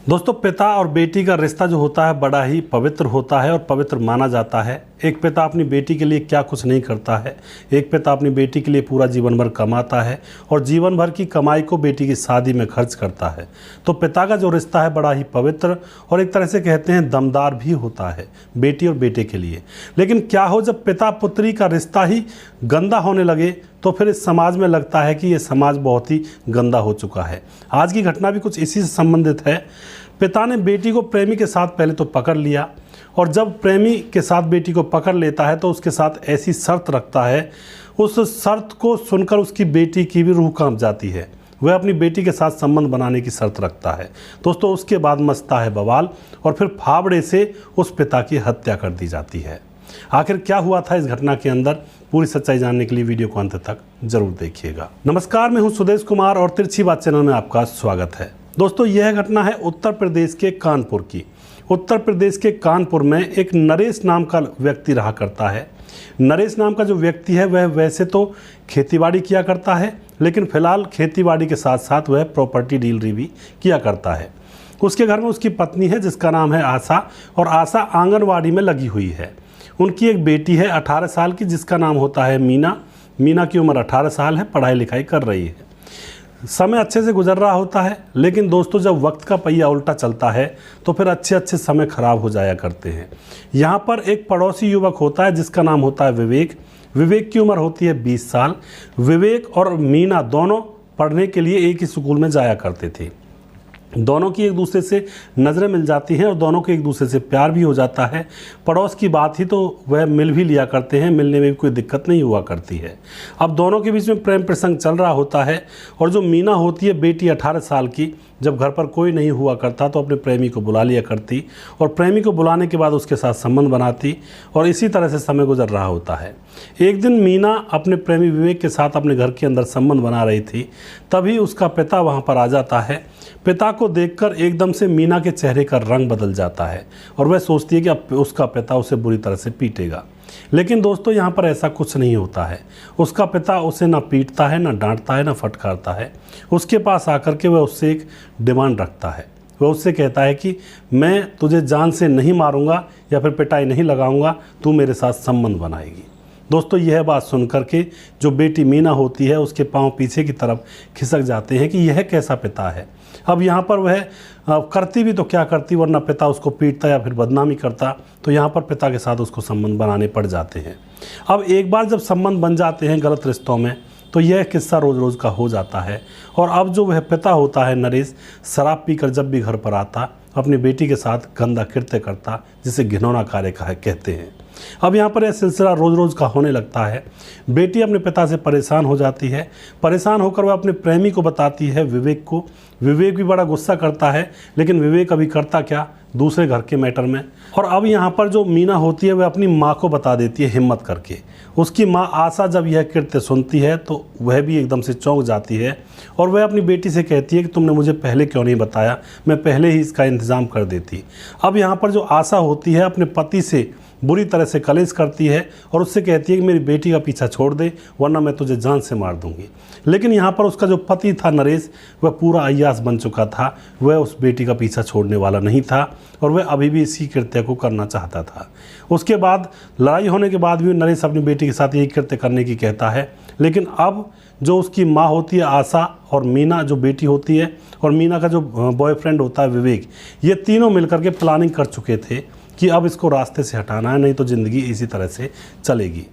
दोस्तों, पिता और बेटी का रिश्ता जो होता है बड़ा ही पवित्र होता है और पवित्र माना जाता है। एक पिता अपनी बेटी के लिए क्या कुछ नहीं करता है। एक पिता अपनी बेटी के लिए पूरा जीवन भर कमाता है और जीवन भर की कमाई को बेटी की शादी में खर्च करता है। तो पिता का जो रिश्ता है बड़ा ही पवित्र और एक तरह से कहते हैं दमदार भी होता है बेटी और बेटे के लिए। लेकिन क्या हो जब पिता पुत्री का रिश्ता ही गंदा होने लगे तो फिर इस समाज में लगता है कि ये समाज बहुत ही गंदा हो चुका है। आज की घटना भी कुछ इसी से संबंधित है। पिता ने बेटी को प्रेमी के साथ पहले तो पकड़ लिया और जब प्रेमी के साथ बेटी को पकड़ लेता है तो उसके साथ ऐसी शर्त रखता है, उस शर्त को सुनकर उसकी बेटी की भी रूह कांप जाती है। वह अपनी बेटी के साथ संबंध बनाने की शर्त रखता है। दोस्तों, उसके बाद मचता है बवाल और फिर फावड़े से उस पिता की हत्या कर दी जाती है। आखिर क्या हुआ था इस घटना के अंदर, पूरी सच्चाई जानने के लिए वीडियो को अंत तक जरूर देखिएगा। नमस्कार, मैं हूं सुदेश कुमार और तिरछी बात चैनल में आपका स्वागत है। दोस्तों, यह घटना है उत्तर प्रदेश के कानपुर की। उत्तर प्रदेश के कानपुर में एक नरेश नाम का व्यक्ति रहा करता है। नरेश नाम का जो व्यक्ति है वह वैसे तो खेतीबाड़ी किया करता है, लेकिन फिलहाल खेतीबाड़ी के साथ साथ वह प्रॉपर्टी डीलरी भी किया करता है। उसके घर में उसकी पत्नी है जिसका नाम है आशा, और आशा आंगनवाड़ी में लगी हुई है। उनकी एक बेटी है 18 साल की जिसका नाम होता है मीना। मीना की उम्र 18 साल है, पढ़ाई लिखाई कर रही है। समय अच्छे से गुजर रहा होता है, लेकिन दोस्तों जब वक्त का पहिया उल्टा चलता है तो फिर अच्छे अच्छे समय खराब हो जाया करते हैं। यहाँ पर एक पड़ोसी युवक होता है जिसका नाम होता है विवेक। विवेक की उम्र होती है 20 साल। विवेक और मीना दोनों पढ़ने के लिए एक ही स्कूल में जाया करते थे। दोनों की एक दूसरे से नज़रें मिल जाती हैं और दोनों के एक दूसरे से प्यार भी हो जाता है। पड़ोस की बात ही तो वह मिल भी लिया करते हैं, मिलने में भी कोई दिक्कत नहीं हुआ करती है। अब दोनों के बीच में प्रेम प्रसंग चल रहा होता है और जो मीना होती है बेटी 18 साल की, जब घर पर कोई नहीं हुआ करता तो अपने प्रेमी को बुला लिया करती और प्रेमी को बुलाने के बाद उसके साथ संबंध बनाती और इसी तरह से समय गुजर रहा होता है। एक दिन मीना अपने प्रेमी विवेक के साथ अपने घर के अंदर संबंध बना रही थी, तभी उसका पिता वहाँ पर आ जाता है। पिता को देखकर एकदम से मीना के चेहरे का रंग बदल जाता है और वह सोचती है कि अब उसका पिता उसे बुरी तरह से पीटेगा। लेकिन दोस्तों यहाँ पर ऐसा कुछ नहीं होता है। उसका पिता उसे ना पीटता है, ना डांटता है, ना फटकारता है। उसके पास आकर के वह उससे एक डिमांड रखता है। वह उससे कहता है कि मैं तुझे जान से नहीं मारूंगा या फिर पिटाई नहीं लगाऊंगा, तू मेरे साथ संबंध बनाएगी। दोस्तों, यह बात सुनकर के जो बेटी मीना होती है उसके पांव पीछे की तरफ खिसक जाते हैं कि यह कैसा पिता है। अब यहाँ पर वह करती भी तो क्या करती, वरना पिता उसको पीटता या फिर बदनामी करता, तो यहाँ पर पिता के साथ उसको संबंध बनाने पड़ जाते हैं। अब एक बार जब संबंध बन जाते हैं गलत रिश्तों में तो यह किस्सा रोज़ रोज़ का हो जाता है। और अब जो वह पिता होता है नरेश, शराब पीकर जब भी घर पर आता अपनी बेटी के साथ गंदा कृत्य करता, जिसे घिनौना कार्य कहते हैं। अब यहाँ पर यह सिलसिला रोज़ रोज़ का होने लगता है। बेटी अपने पिता से परेशान हो जाती है। परेशान होकर वह अपने प्रेमी को बताती है विवेक को। विवेक भी बड़ा गुस्सा करता है, लेकिन विवेक अभी करता क्या, दूसरे घर के मैटर में। और अब यहाँ पर जो मीना होती है वह अपनी माँ को बता देती है हिम्मत करके। उसकी माँ आशा जब यह कृत्य सुनती है तो वह भी एकदम से चौंक जाती है और वह अपनी बेटी से कहती है कि तुमने मुझे पहले क्यों नहीं बताया, मैं पहले ही इसका इंतज़ाम कर देती। अब यहाँ पर जो आशा होती है अपने पति से बुरी तरह से कलेश करती है और उससे कहती है कि मेरी बेटी का पीछा छोड़ दे, वरना मैं तुझे जान से मार दूंगी। लेकिन यहाँ पर उसका जो पति था नरेश, वह पूरा अय्याश बन चुका था। वह उस बेटी का पीछा छोड़ने वाला नहीं था और वह अभी भी इसी कृत्य को करना चाहता था। उसके बाद लड़ाई होने के बाद भी नरेश अपनी बेटी के साथ यही कृत्य करने की कहता है। लेकिन अब जो उसकी माँ होती है आशा और मीना जो बेटी होती है और मीना का जो बॉयफ्रेंड होता है विवेक, ये तीनों मिलकर के प्लानिंग कर चुके थे कि अब इसको रास्ते से हटाना है, नहीं तो ज़िंदगी इसी तरह से चलेगी।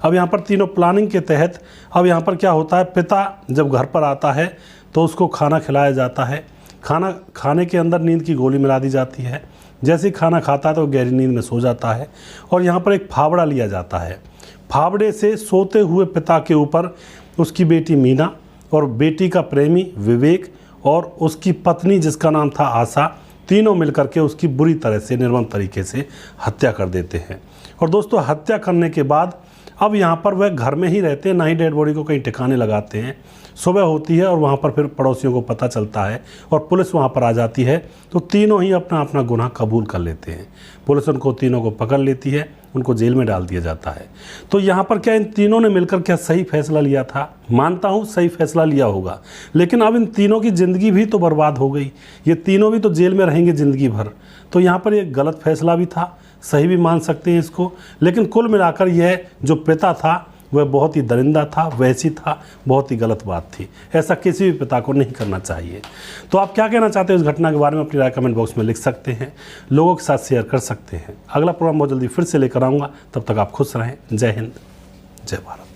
अब यहाँ पर तीनों प्लानिंग के तहत अब यहाँ पर क्या होता है, पिता जब घर पर आता है तो उसको खाना खिलाया जाता है। खाना खाने के अंदर नींद की गोली मिला दी जाती है। जैसे ही खाना खाता है तो गहरी नींद में सो जाता है और यहाँ पर एक फावड़ा लिया जाता है। फावड़े से सोते हुए पिता के ऊपर उसकी बेटी मीना और बेटी का प्रेमी विवेक और उसकी पत्नी जिसका नाम था आशा, तीनों मिलकर के उसकी बुरी तरह से निर्मम तरीके से हत्या कर देते हैं। और दोस्तों, हत्या करने के बाद अब यहाँ पर वह घर में ही रहते हैं, ना ही डेड बॉडी को कहीं ठिकाने लगाते हैं। सुबह होती है और वहाँ पर फिर पड़ोसियों को पता चलता है और पुलिस वहाँ पर आ जाती है, तो तीनों ही अपना अपना गुनाह कबूल कर लेते हैं। पुलिस उनको तीनों को पकड़ लेती है, उनको जेल में डाल दिया जाता है। तो यहाँ पर क्या इन तीनों ने मिलकर क्या सही फैसला लिया था? मानता हूँ सही फैसला लिया होगा, लेकिन अब इन तीनों की ज़िंदगी भी तो बर्बाद हो गई। ये तीनों भी तो जेल में रहेंगे ज़िंदगी भर। तो यहाँ पर एक गलत फैसला भी था, सही भी मान सकते हैं इसको, लेकिन कुल मिलाकर यह जो पिता था वह बहुत ही दरिंदा था, वैसी था, बहुत ही गलत बात थी। ऐसा किसी भी पिता को नहीं करना चाहिए। तो आप क्या कहना चाहते हैं इस घटना के बारे में? अपनी राय कमेंट बॉक्स में लिख सकते हैं, लोगों के साथ शेयर कर सकते हैं। अगला प्रोग्राम बहुत जल्दी फिर से लेकर आऊँगा, तब तक आप खुश रहें। जय हिंद, जय भारत।